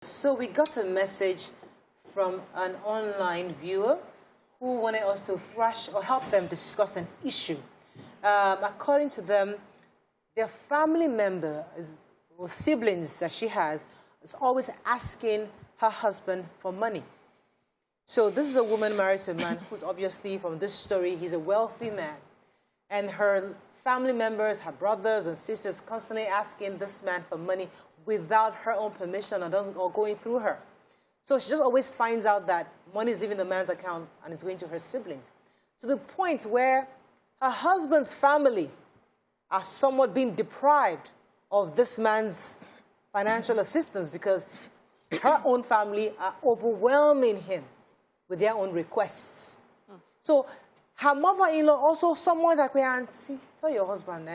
So we got a message from an online viewer who wanted us to thrash or help them discuss an issue. According to them, their family member or siblings that she has is always asking her husband for money. So this is a woman married to a man who's obviously, from this story, he's a wealthy man. And her family members, her brothers and sisters, constantly asking this man for money without her own permission or going through her. So she just always finds out that money is leaving the man's account and it's going to her siblings, to the point where her husband's family are somewhat being deprived of this man's financial assistance because her own family are overwhelming him with their own requests. So her mother-in-law also someone like, auntie, tell your husband,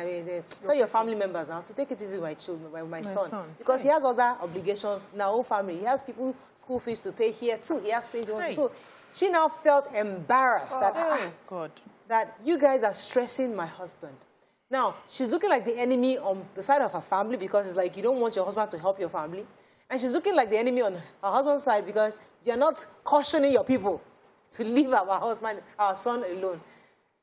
tell your family members now to take it easy with my children, with my son. Because he has other obligations in our own family. He has people, school fees to pay here too. He has things he wants to do. So she now felt embarrassed that you guys are stressing my husband. Now, she's looking like the enemy on the side of her family because it's like you don't want your husband to help your family. And she's looking like the enemy on her husband's side because you're not cautioning your people to leave our son alone.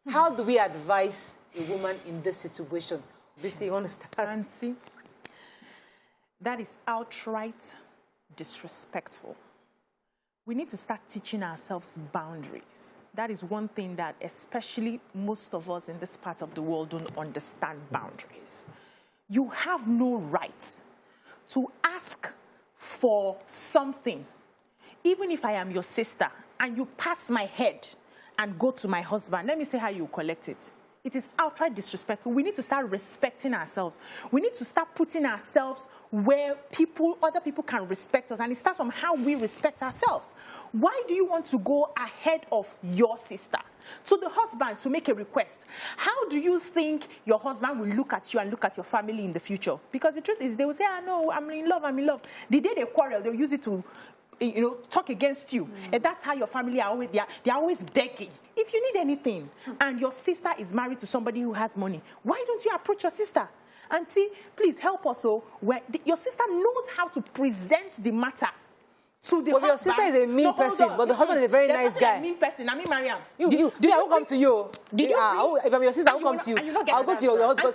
How do we advise a woman in this situation? Obviously, you want to start? Nancy, that is outright disrespectful. We need to start teaching ourselves boundaries. That is one thing that especially most of us in this part of the world don't understand boundaries. You have no right to ask for something, even if I am your sister, and you pass my head and go to my husband. Let me say how you collect it. It is outright disrespectful. We need to start respecting ourselves. We need to start putting ourselves where other people can respect us. And it starts from how we respect ourselves. Why do you want to go ahead of your sister to the husband to make a request? How do you think your husband will look at you and look at your family in the future? Because the truth is, they will say, no, I'm in love, I'm in love. The day they quarrel, they'll use it to talk against you. And that's how your family are always, they're always begging. If you need anything and your sister is married to somebody who has money, why don't you approach your sister? Auntie, please help us. Your sister knows how to present the matter to the husband. Your sister is a mean person, but the husband is a very nice guy. A mean person. I mean, Mariam. I will come to you. If I'm your sister, I will come to you. I'll go to your husband.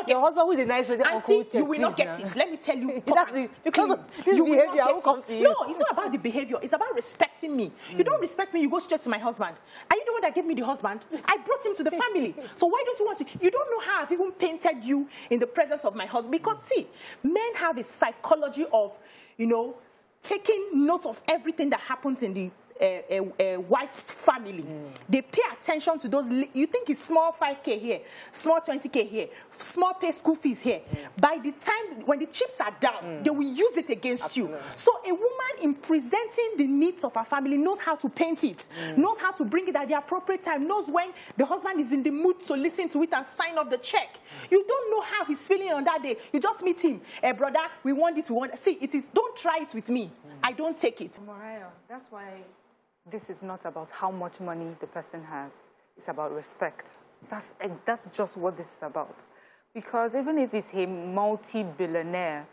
Your husband who is a nice person. Auntie, you will not get it. Let me tell you. Because of this behavior, I will come to you. No, it's not about the behavior. It's about respecting me. You don't respect me, you go straight to my husband. Are you the one that gave me the husband? I brought him to the family. So why don't you want to? You don't know how I've even painted you in the presence of my husband. Because see, men have a psychology of, taking note of everything that happens in the wife's family. They pay attention to those. You think it's small 5K here, small 20K here, small pay school fees here. By the time, when the chips are down, they will use it against you. So a woman in presenting the needs of her family knows how to paint it, knows how to bring it at the appropriate time, knows when the husband is in the mood to listen to it and sign off the check. You don't know how he's feeling on that day. You just meet him. Hey, brother, we want this, we want that. See, don't try it with me. I don't take it. Mariah, that's why this is not about how much money the person has. It's about respect. That's just what this is about. Because even if it's a multi-billionaire,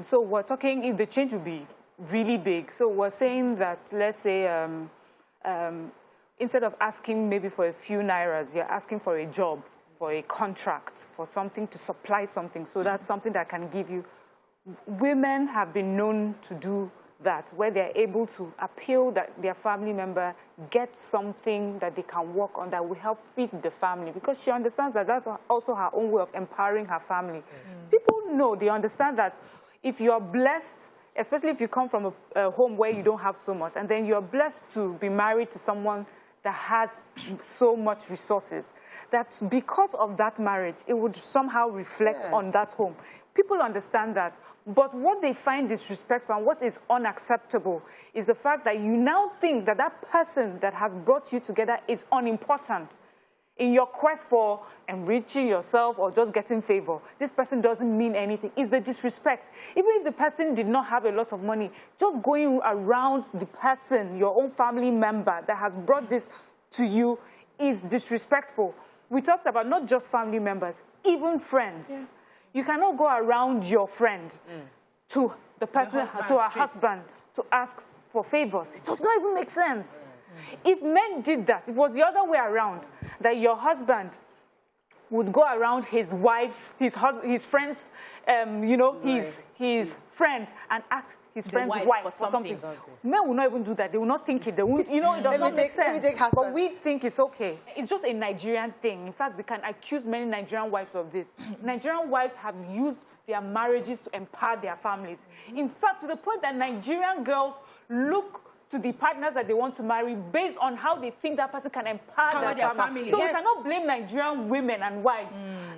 so we're talking, if the change will be really big. So we're saying that, let's say, instead of asking maybe for a few nairas, you're asking for a job, for a contract, for something to supply something. So that's something that can give you. Women have been known to do that, where they're able to appeal that their family member gets something that they can work on that will help feed the family, because she understands that that's also her own way of empowering her family. People know, they understand that if you're blessed, especially if you come from a home where you don't have so much, and then you're blessed to be married to someone that has so much resources, that because of that marriage, it would somehow reflect on that home. People understand that. But what they find disrespectful and what is unacceptable is the fact that you now think that that person that has brought you together is unimportant. In your quest for enriching yourself or just getting favor, this person doesn't mean anything. It's the disrespect. Even if the person did not have a lot of money, just going around the person, your own family member that has brought this to you, is disrespectful. We talked about not just family members, even friends. You cannot go around your friend to the person, to her husband, to ask for favors. It does not even make sense. If men did that, if it was the other way around, that your husband would go around his wife's, his friend's, you know, his friend and ask his friend's wife for something. Men will not even do that. They will not think it. They will, you know, it does not make sense. But we think it's okay. It's just a Nigerian thing. In fact, they can accuse many Nigerian wives of this. Nigerian wives have used their marriages to empower their families. In fact, to the point that Nigerian girls look to the partners that they want to marry based on how they think that person can empower their family. So we cannot blame Nigerian women and wives.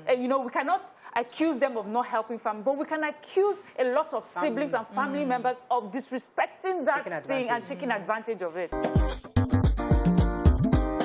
You know, we cannot accuse them of not helping family, but we can accuse a lot of siblings and family members of disrespecting that thing and taking advantage of it.